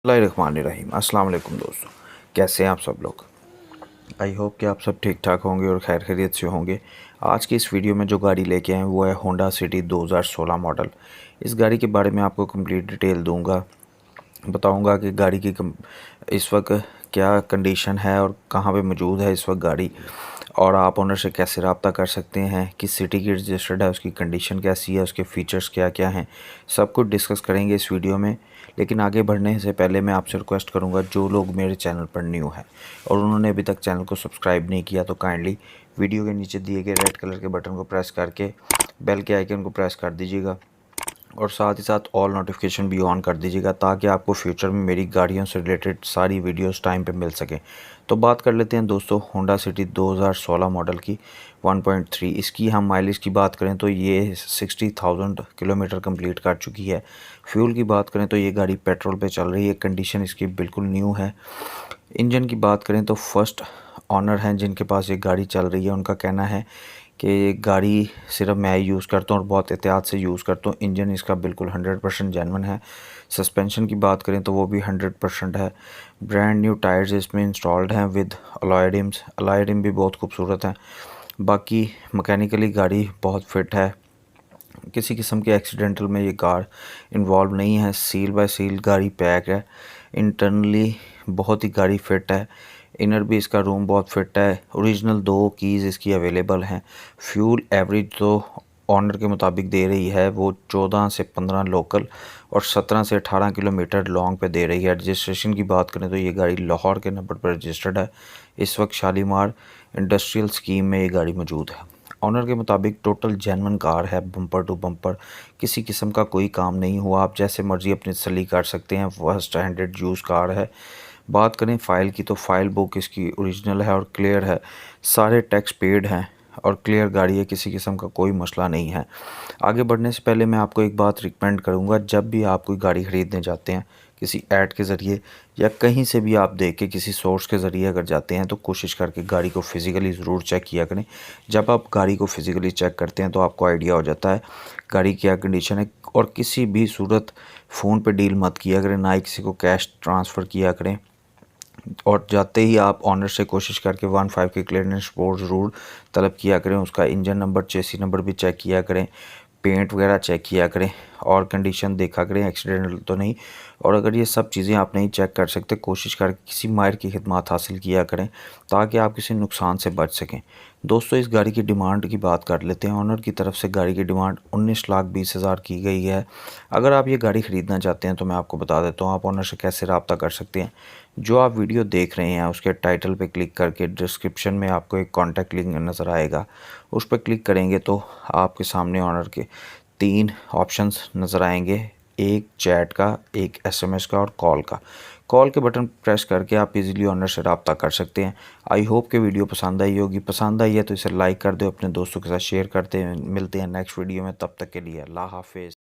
बिस्मिल्लाहिर्रहमानिर्रहीम। अस्सलाम वालेकुम दोस्तों, कैसे हैं आप सब लोग। आई होप कि आप सब ठीक ठाक होंगे और खैर खैरियत से होंगे। आज की इस वीडियो में जो गाड़ी लेके आए हैं वो है होंडा सिटी 2016 मॉडल। इस गाड़ी के बारे में आपको कंप्लीट डिटेल दूंगा, बताऊंगा कि गाड़ी की इस वक्त क्या कंडीशन है और कहाँ पे मौजूद है इस वक्त गाड़ी, और आप ओनर से कैसे रब्ता कर सकते हैं, किस सिटी की रजिस्टर्ड है, उसकी कंडीशन कैसी है, उसके फ़ीचर्स क्या क्या हैं, सब कुछ डिस्कस करेंगे इस वीडियो में। लेकिन आगे बढ़ने से पहले मैं आपसे रिक्वेस्ट करूंगा, जो लोग मेरे चैनल पर न्यू हैं और उन्होंने अभी तक चैनल को सब्सक्राइब नहीं किया तो काइंडली वीडियो के नीचे दिए गए रेड कलर के बटन को प्रेस करके बेल के आइकन को प्रेस कर दीजिएगा और साथ ही साथ ऑल नोटिफिकेशन भी ऑन कर दीजिएगा ताकि आपको फ्यूचर में मेरी गाड़ियों से रिलेटेड सारी वीडियोस टाइम पे मिल सकें। तो बात कर लेते हैं दोस्तों होंडा सिटी 2016 मॉडल की 1.3। इसकी हम माइलेज की बात करें तो ये 60,000 किलोमीटर कंप्लीट कर चुकी है। फ्यूल की बात करें तो ये गाड़ी पेट्रोल पे चल रही है, कंडीशन इसकी बिल्कुल न्यू है। इंजन की बात करें तो फर्स्ट ऑनर हैं जिनके पास ये गाड़ी चल रही है, उनका कहना है कि ये गाड़ी सिर्फ मैं यूज़ करता हूँ और बहुत एहतियात से यूज़ करता हूँ। इंजन इसका बिल्कुल 100% जेन्युइन है। सस्पेंशन की बात करें तो वो भी 100% है। ब्रांड न्यू टायर्स इसमें इंस्टॉल्ड हैं with alloy rims. Alloy rim भी बहुत खूबसूरत हैं। बाकी मैकेनिकली गाड़ी बहुत फिट है, किसी किस्म के एक्सीडेंटल में ये कार इन्वॉल्व नहीं है। सील बाय सील गाड़ी पैक है। इंटरनली बहुत ही गाड़ी फिट है। इनर भी इसका रूम बहुत फिट है। ओरिजिनल 2 कीज़ इसकी अवेलेबल हैं। फ्यूल एवरेज तो ऑनर के मुताबिक दे रही है वो 14 से 15 लोकल और 17 से 18 किलोमीटर लॉन्ग पे दे रही है। रजिस्ट्रेशन की बात करें तो ये गाड़ी लाहौर के नंबर पर रजिस्टर्ड है। इस वक्त शालीमार इंडस्ट्रियल स्कीम में ये गाड़ी मौजूद है। ऑनर के मुताबिक टोटल जेन्युइन कार है, बम्पर टू बम्पर, किसी किस्म का कोई काम नहीं हुआ। आप जैसे मर्ज़ी अपनी तसल्ली कर सकते हैं। फर्स्ट हैंडेड यूज़ कार है। बात करें फ़ाइल की तो फ़ाइल बुक इसकी ओरिजिनल है और क्लियर है। सारे टैक्स पेड हैं और क्लियर गाड़ी है, किसी किस्म का कोई मसला नहीं है। आगे बढ़ने से पहले मैं आपको एक बात रिकमेंड करूंगा, जब भी आप कोई गाड़ी ख़रीदने जाते हैं किसी ऐड के ज़रिए या कहीं से भी आप देख के किसी सोर्स के ज़रिए अगर जाते हैं तो कोशिश करके गाड़ी को फ़िज़िकली ज़रूर चेक किया करें। जब आप गाड़ी को फ़िज़िकली चेक करते हैं तो आपको आइडिया हो जाता है गाड़ी क्या कंडीशन है। और किसी भी सूरत फ़ोन पे डील मत किया करें, ना ही किसी को कैश ट्रांसफ़र किया करें। और जाते ही आप ऑनर से कोशिश करके 1.5 की क्लियरेंस रिपोर्ट ज़रूर तलब किया करें। उसका इंजन नंबर, चेसी नंबर भी चेक किया करें, पेंट वगैरह चेक किया करें और कंडीशन देखा करें एक्सीडेंटल तो नहीं। और अगर ये सब चीज़ें आप नहीं चेक कर सकते, कोशिश करके किसी माहिर की खिदमत हासिल किया करें ताकि आप किसी नुकसान से बच सकें। दोस्तों इस गाड़ी की डिमांड की बात कर लेते हैं। ऑनर की तरफ से गाड़ी की डिमांड 19,20,000 की गई है। अगर आप ये गाड़ी ख़रीदना चाहते हैं तो मैं आपको बता देता हूँ आप ऑनर से कैसे रब्ता कर सकते हैं। जो आप वीडियो देख रहे हैं उसके टाइटल पे क्लिक करके डिस्क्रिप्शन में आपको एक कॉन्टैक्ट लिंक नज़र आएगा, उस पर क्लिक करेंगे तो आपके सामने ऑनर के 3 ऑप्शंस नज़र आएंगे, एक चैट का, एक एसएमएस का और कॉल का। कॉल के बटन प्रेस करके आप इजीली ऑनर से रब्ता कर सकते हैं। आई होप कि वीडियो पसंद आई होगी। पसंद आई है तो इसे लाइक कर दो, अपने दोस्तों के साथ शेयर करते हैं। मिलते हैं नेक्स्ट वीडियो में, तब तक के लिए अल्लाह हाफिज़।